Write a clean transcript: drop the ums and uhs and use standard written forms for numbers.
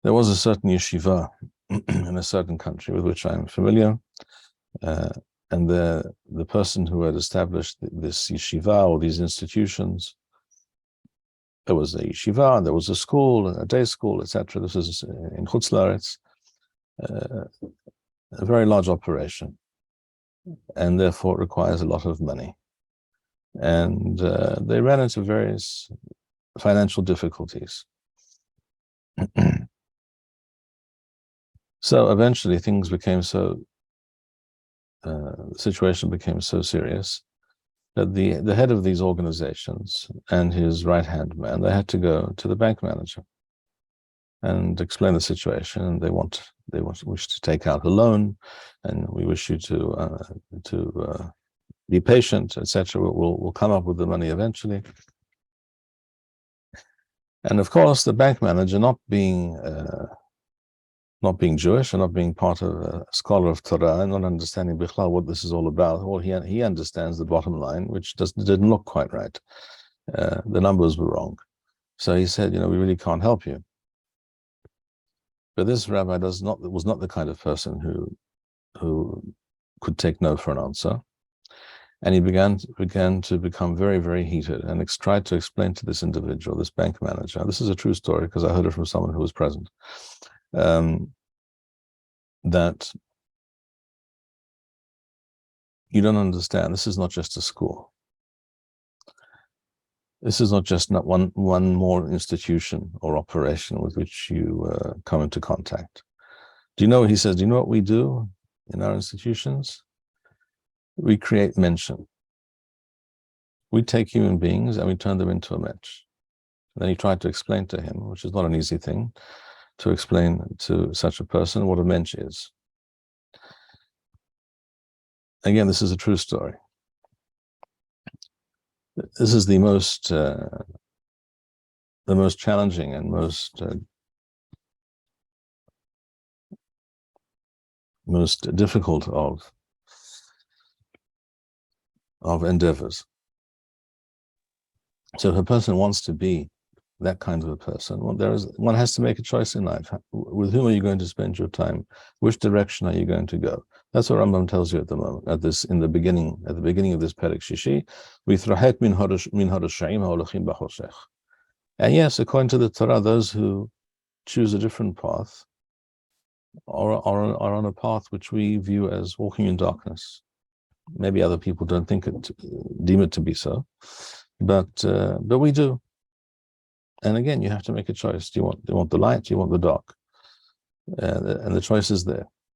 There was a certain yeshiva in a certain country with which I am familiar, and the person who had established this yeshiva or these institutions, there was a yeshiva, there was a school, a day school, etc. This is in Chutz La'aretz, a very large operation, and therefore it requires a lot of money. And they ran into various financial difficulties. So eventually things became so, the situation became so serious that the head of these organizations and his right-hand man, they had to go to the bank manager and explain the situation. And they wish to take out a loan, and we wish you to be patient, etc. We'll come up with the money eventually. And of course, the bank manager, not being Jewish and not being part of a scholar of Torah and not understanding Bichlal what this is all about, well, he understands the bottom line, which didn't look quite right. The numbers were wrong. So he said, we really can't help you. But this rabbi was not the kind of person who could take no for an answer. And he began to become very, very heated and tried to explain to this individual, this bank manager, this is a true story because I heard it from someone who was present, that you don't understand. This is not just a school. This is not just one more institution or operation with which you come into contact. He says, do you know what we do in our institutions? We create mention. We take human beings and we turn them into a mensch. And then he tried to explain to him, which is not an easy thing, to explain to such a person what a mensch is. Again, this is a true story. This is the most challenging and most difficult of endeavors. So if a person wants to be that kind of a person, one has to make a choice in life. With whom are you going to spend your time? Which direction are you going to go? That's what Rambam tells you at the moment. At the beginning of this Perek Shishi, v'yitrahek min harashaim ha'olachim b'choshech. And yes, according to the Torah, those who choose a different path are on a path which we view as walking in darkness. Maybe other people don't deem it to be so, but we do. And again, you have to make a choice. Do you want the light? Do you want the dark? And the choice is there.